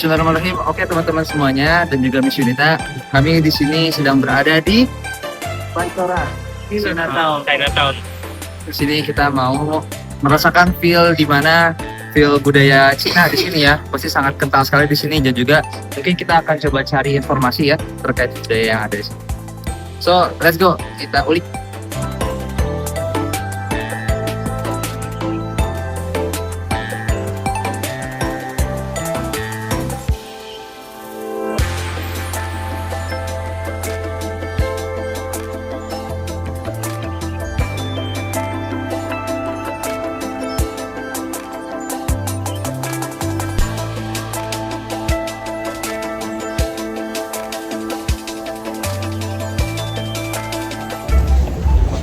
Bismillahirrahmanirrahim. Oke teman-teman semuanya dan juga Miss Yunita, kami di sini sedang berada di Pancoran, Chinatown. Di sini kita mau merasakan feel di mana feel budaya Cina di sini ya. Pasti sangat kental sekali di sini dan juga mungkin kita akan coba cari informasi ya terkait budaya yang ada di sini. So, let's go. Kita ulik.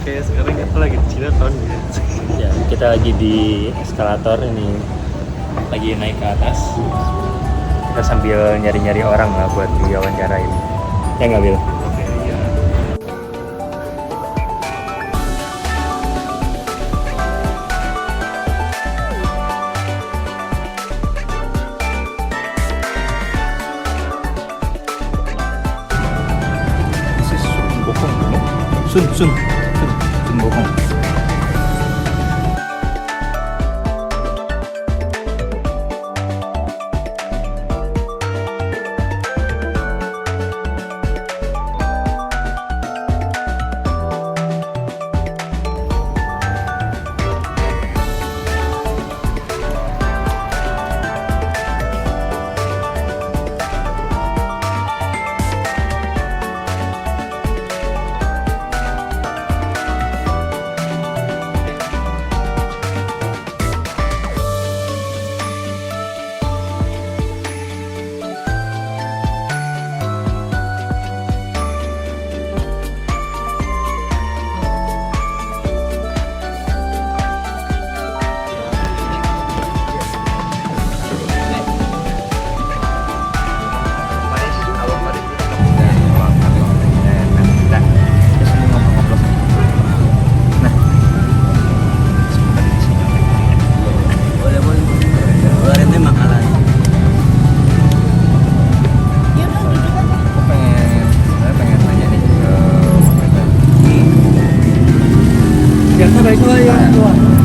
Oke, sekarang kita lagi di Chinatown ya. Kita lagi di eskalator ini, lagi naik ke atas. Kita sambil nyari-nyari orang lah buat diwawancarain. Ya nggak, Bil? Oke, iya. Sun Bokong.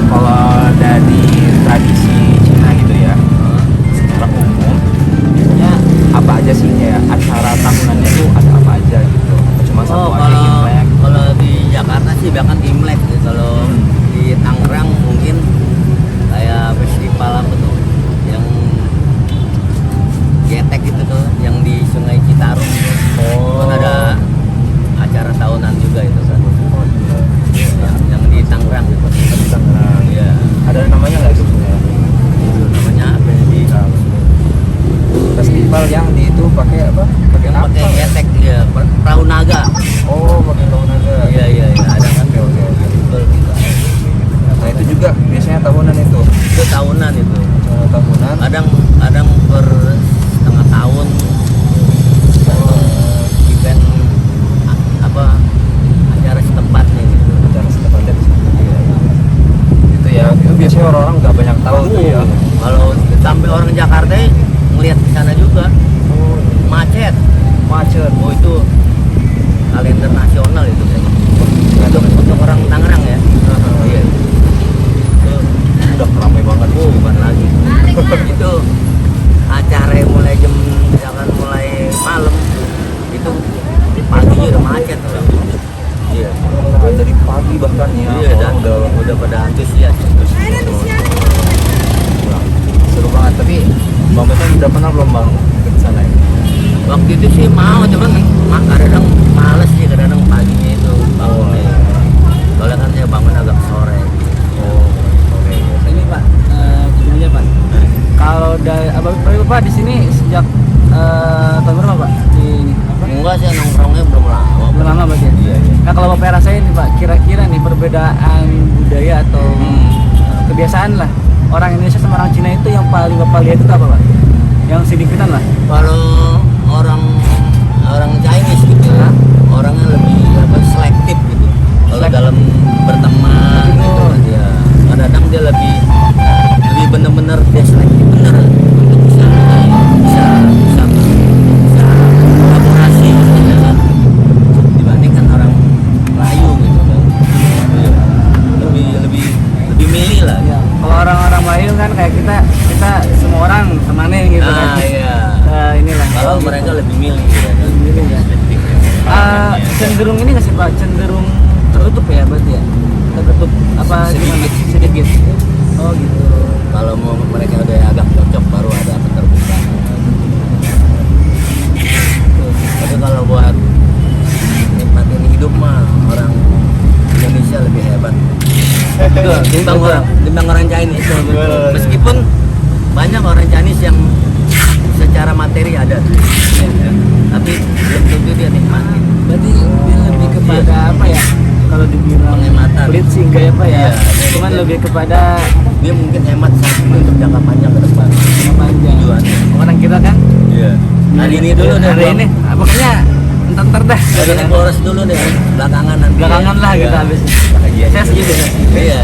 Kalau dari tradisi Cina gitu ya, secara umum, ya apa aja sih ya acara tahunannya tuh ada apa aja gitu? Atau cuma satu aja Imlek? Kalau di Jakarta sih bahkan Imlek gitu. Kalau di Tangerang mungkin kayak festival apa tuh yang getek gitu tuh, yang di Sungai Citarum gitu. Kan ada acara tahunan juga itu kan. Yang di Tangerang gitu. Di Tangerang. Iya. Ada namanya nggak itu? Itu namanya apa ya, di Festival yang di itu pakai apa? Pakai yang apa? pakai getek ya, perahu naga. Oh, pakai tahun naga. Iya ada kan. Oke. Betul gitu. Nah itu juga biasanya tahunan itu. Itu tahunan itu. Tahunan. Kadang per setengah tahun event apa acara setempatnya gitu. Acara setempatnya di situ. Itu ya, itu biasanya orang-orang nggak banyak tahu tuh ya. Kalau sampai orang Jakarta ngelihat di sana juga Oh, macet. macet. Oh itu kalender nasional itu kayaknya. Untuk orang Tangerang ya. Iya. Itu Udah ramai banget. bukan lagi. Itu acara yang mulai jam jangan mulai malam itu paginya udah macet orang. Iya. Nah, dari pagi bahkan ya. Iya dan Udah udah pada antusias. seru banget. Tapi Bang Beton udah pernah belum Bang ke sana ya? Waktu itu sih mau cuman kadang males sih, kadang paginya itu bangunnya. Soalnya kan saya bangun agak sore. Oh, oke. Ini Pak, begini aja Pak. Kalau dari Bapak di sini sejak tahun berapa Pak? Di ini apa? Enggak sih nongkrongnya belum lama. Belum lama berarti ya? Iya, iya. Nah kalau Bapak rasain nih Pak, kira-kira nih perbedaan budaya atau kebiasaan lah orang Indonesia sama orang Cina itu yang paling Bapak lihat itu apa Pak? Yang signifikan lah. Kalau orang Chinese gitu ya, orangnya lebih apa selektif gitu. Kalau dalam berteman gitu ya, kadang dia lebih bener-bener dia selektif bener untuk bisa orang Melayu kan kayak kita semua orang temannya gitu kan. Iya. Inilah. Kalau gitu. mereka lebih milih ya kan. Milih ya. Cenderung ini nggak sih Pak? Cenderung tertutup ya berarti ya? Tertutup apa gimana? Sedikit. Oh gitu. Kalau mau mereka udah agak cocok baru ada keterbukaan. Tapi kalau buat nikmatin hidup mah orang Indonesia lebih hebat. Timbang orang Chinese. Meskipun banyak orang Chinese yang secara materi ada, tapi belum tentu dia nikmatin. Berarti dia lebih kepada apa ya? Kalau dibilang Penghematan. pelit sih enggak ya Pak ya? Iya, Cuman iya. lebih kepada Dia mungkin hemat untuk jangka panjang ke depan. jangka panjang. Tujuannya. Orang kita kan Iya. Hari ini dulu deh. hari Bang. ini pokoknya entar dah. Hari ini boros dulu deh. Belakangan nanti. Belakangan lah Iya. kita habis. Bahagia. Saya setuju. Iya.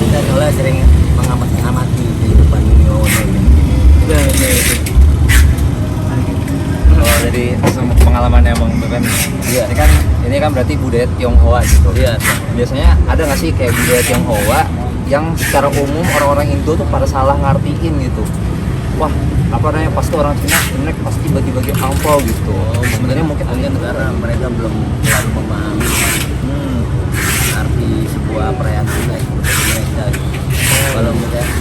Kita soalnya sering mengamati kehidupan ini. Kalau dari pengalamannya Bang Bepen, Iya. ini kan berarti budaya Tionghoa gitu. Iya. Biasanya ada nggak sih kayak budaya Tionghoa yang secara umum orang-orang Indo tuh pada salah ngartiin gitu? Wah, apa namanya, pasti orang Cina Imlek pasti bagi-bagi angpau gitu. Sebenarnya mungkin karena mereka belum terlalu memahami arti sebuah perayaan imlek mereka. Kalau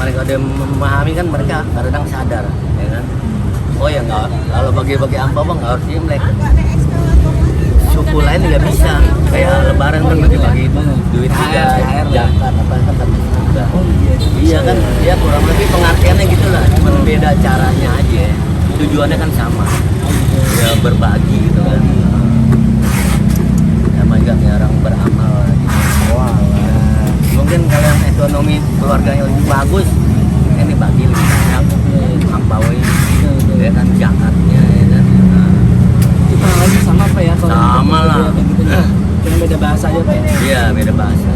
mereka udah memahami kan mereka kadang sadar, ya kan? Oh ya nggak, kalau bagi-bagi angpau bang nggak harus imlek. Suku lain nggak bisa, kayak lebaran kan bagi-bagi duit juga, zakat apa kan juga. Iya kan, ya kurang lebih pengertiannya gitulah, cuma beda caranya aja. Tujuannya kan sama, ya berbagi gitu kan. Sama juga kayak orang beramal gitu. Mungkin kalau yang ekonomi keluarganya lebih bagus, ini bagi lebih banyak, ampaui, ya kan zakatnya, ya kan. Nah, Kita lagi sama apa ya? Kalau Sama kita lah. budaya kayak gitu ya. Cuma beda bahasa aja Pak ya. iya beda bahasa,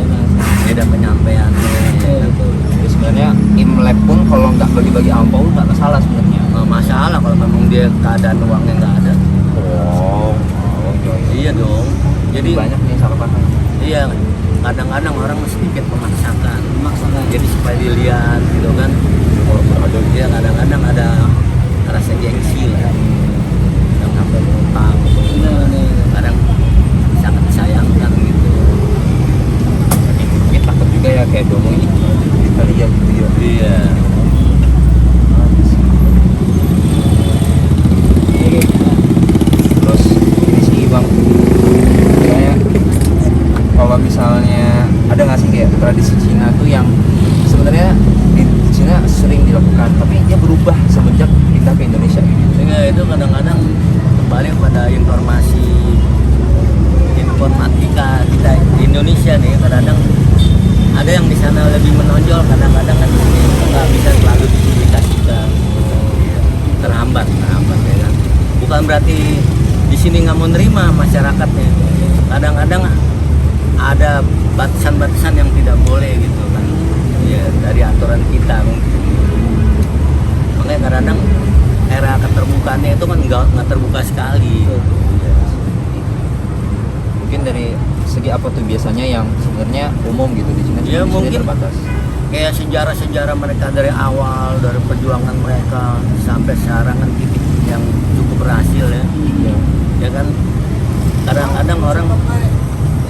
beda penyampaiannya. Ya kan? Jadi sebenarnya Imlek pun kalau nggak bagi-bagi angpau nggak masalah sebenarnya. Masalah kalau memang dia keadaan uangnya nggak ada. Oh, Iya dong. Jadi banyak nih salah paham. iya, kadang-kadang orang sedikit memaksakan. Maksudnya. Jadi supaya dilihat gitu kan. Dia kadang-kadang ada rasa gengsi lah. Yang sampai ngutang. Kadang sangat disayangkan gitu. Mungkin takut juga ya kayak domo ini kali ya gitu ya. Iya. Terus ini sih Bang, kayak kalau misalnya ada nggak sih kayak tradisi Cina tuh yang sebenarnya di Cina sering dilakukan tapi dia berubah semenjak pindah ke Indonesia gitu. Sehingga itu kadang-kadang kembali pada informatika kita di Indonesia nih, kadang-kadang ada yang di sana lebih menonjol, kadang-kadang kan di sini nggak bisa selalu dipublikasikan, terhambat ya kan. Bukan berarti di sini nggak mau nerima masyarakatnya, kadang-kadang ada batasan-batasan yang tidak boleh gitu kan, ya dari aturan kita mungkin. Makanya kadang-kadang era keterbukaannya itu kan nggak terbuka sekali. Mungkin dari segi apa tuh biasanya yang sebenarnya umum gitu di Cina? Ya, di sini mungkin terbatas. Kayak sejarah-sejarah mereka dari awal, dari perjuangan mereka sampai sekarang kan titik yang cukup berhasil ya. Ya kan, kadang-kadang orang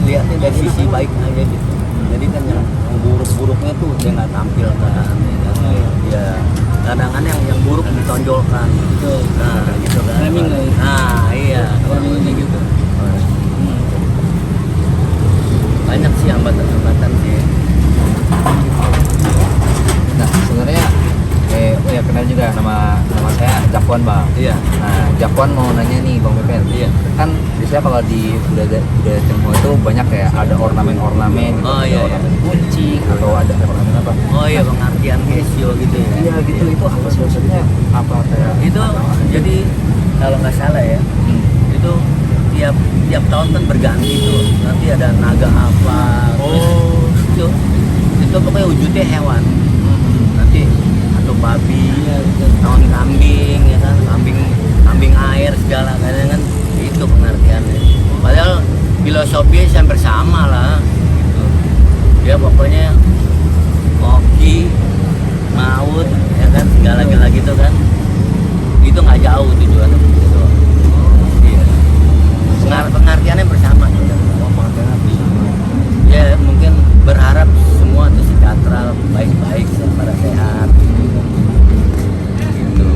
lihatnya dari sisi baik aja gitu. Jadi kan yang buruk-buruknya tuh dia nggak tampilkan. Ya, kadang-kadang yang buruk ditonjolkan. Nah, gitu kan. Framing lah ya. Nah, iya. Framingnya gitu. Banyak sih hambatan-hambatan sih. Nah sebenarnya oh ya kenal juga nama saya Jakwan Bang. Iya. Nah Jakwan mau nanya nih Bang Pepen. Iya. Kan biasanya kalau di budaya Tionghoa itu banyak kayak ada ornamen-ornamen gitu. Oh, Ada iya, iya. ornamen kucing atau ada ornamen apa? Oh iya, pengertian Gesio gitu ya. Iya gitu, itu apa sih maksudnya? Apa kayak Itu jadi kalau nggak salah ya, itu tiap tahun kan berganti tuh. Nanti ada naga apa. Terus itu pokoknya wujudnya hewan. Nanti atau babi, tahun kambing ya kan, kambing air segala kan itu pengertiannya. Padahal filosofi hampir sama lah gitu. Dia pokoknya Oki, Maut, ya kan segala-gala gitu kan. Itu nggak jauh tujuannya gitu. Iya. Pengertiannya bersama gitu. Pengertiannya bersama. Ya mungkin berharap semua itu sejahtera, baik-baik, pada sehat. Gitu.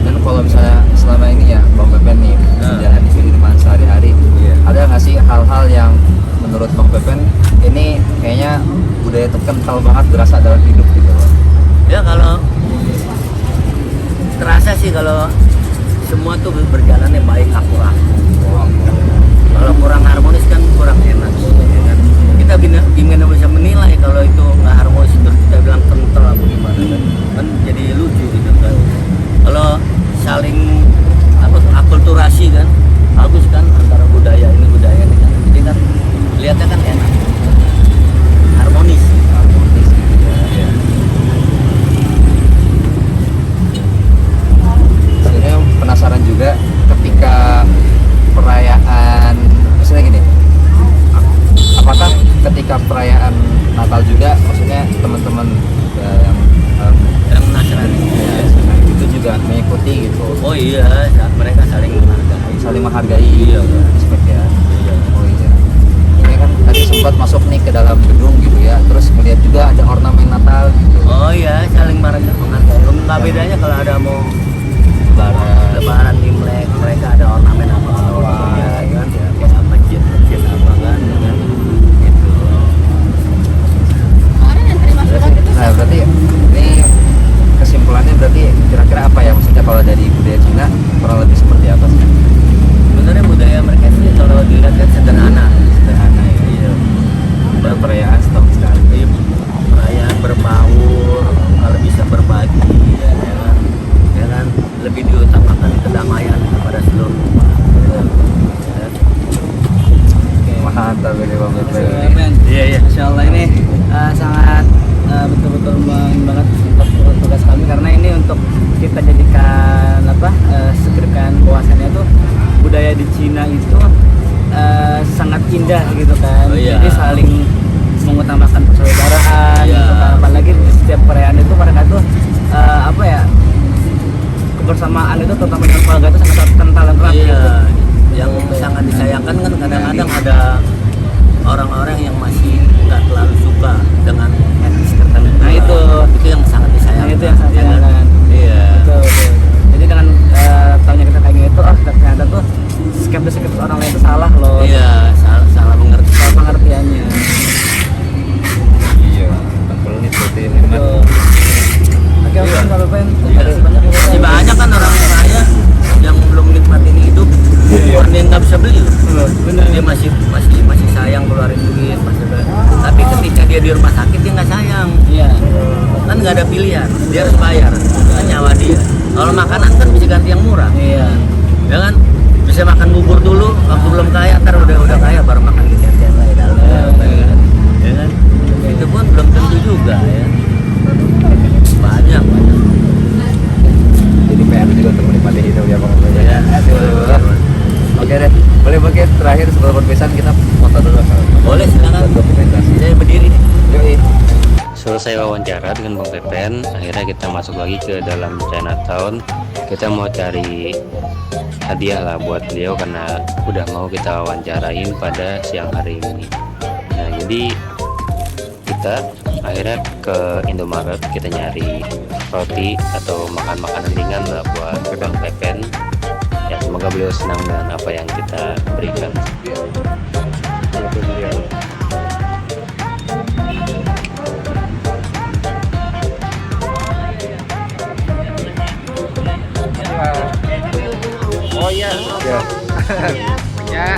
Dan kalau misalnya selama ini ya Bang Pepen nih jalan di kehidupan sehari-hari, ada nggak sih hal-hal yang menurut Bang Pepen ini kayaknya budaya itu kental banget berasa dalam hidup gitu loh? Ya kalau terasa sih kalau semua tuh berjalannya baik akurat. Kalau kurang harmonis kan kurang enak. Ya kan? Kita gimana bisa menilai kalau itu nggak harmonis terus kita bilang kental apa gimana kan jadi lucu gitu kan. Kalau saling akulturasi kan bagus kan antara budaya ini kan jadi kan lihatnya kan enak harmonis. Sebenarnya penasaran juga ketika perayaan, maksudnya gini, apakah ketika perayaan Natal juga, maksudnya teman-teman Yang Nasrani itu juga mengikuti gitu, oh iya mereka saling menghargai. saling menghargai, Iya. respect ya. Oh iya. Ini kan tadi sempat masuk nih ke dalam gedung gitu ya, terus melihat juga ada ornamen Natal gitu. Oh iya saling menghargai. Nggak bedanya kalau ada mau Lebaran Imlek mereka ada ornamen apa ya kan ya kayak masjid apa kan ya kan gitu. Nah berarti ini kesimpulannya berarti kira-kira apa ya, maksudnya kalau dari budaya Cina kurang lebih seperti apa sih? Sebenarnya budaya mereka sih kalau dilihat kan sederhana Sederhana ya, iya. perayaan setahun sekali. Iya, perayaan berbaur kalau bisa berbagi ya kan lebih diutamakan kedamaian kepada seluruh umat ya. Mantap ini Bang Pepen. Iya. Insya Allah ini sangat betul-betul banget untuk tugas kami karena ini untuk kita jadikan skripkan bahwasannya tuh budaya di Cina itu sangat indah gitu kan. Oh, iya. Jadi saling mengutamakan persaudaraan Iya. gitu kan. Apalagi di setiap perayaan itu mereka tuh kebersamaan itu terutama dengan keluarga itu sangat kental dan erat Iya, gitu. yang sangat disayangkan kan kadang-kadang ada orang-orang yang masih nggak terlalu suka dengan etnis tertentu. Nah, itu yang sangat disayangkan. Nah, itu yang sangat ya kan? disayangkan. Iya. Betul. Jadi dengan tahunya kita kayak gitu, ternyata tuh skeptis orang lain itu salah loh. Iya, salah mengerti. Salah pengertiannya. Iya, 40 menit berarti ini Mat. Betul. Oke, Iya. kalau pengen Iya. Masih banyak kan orang kaya yang belum nikmatin hidup, orang yang nggak bisa beli. Benar. Dia masih sayang keluarin duit, tapi ketika dia di rumah sakit dia nggak sayang. Iya. Kan nggak ada pilihan, dia harus bayar, kan nyawa dia. Kalau makanan kan bisa ganti yang murah, Iya. ya kan? Bisa makan bubur dulu, waktu belum kaya, ntar udah kaya baru makan di yang lain, ya kan? Itu pun belum tentu juga ya. Banyak. Jadi PR juga untuk menikmati hidup ya Bang Pepen. Ya. Oke deh, boleh mungkin terakhir sebelum perpisahan kita foto dulu sama Boleh silakan. dokumentasi. Saya berdiri nih. Yoi. Selesai wawancara dengan Bang Pepen, akhirnya kita masuk lagi ke dalam Chinatown. Kita mau cari hadiah lah buat beliau karena udah mau kita wawancarain pada siang hari ini. Nah jadi kita akhirnya ke Indomaret, kita nyari roti atau makan makanan ringan lah buat Bang Pepen. Ya semoga beliau senang dengan apa yang kita berikan. Oh iya. Ya. Ya.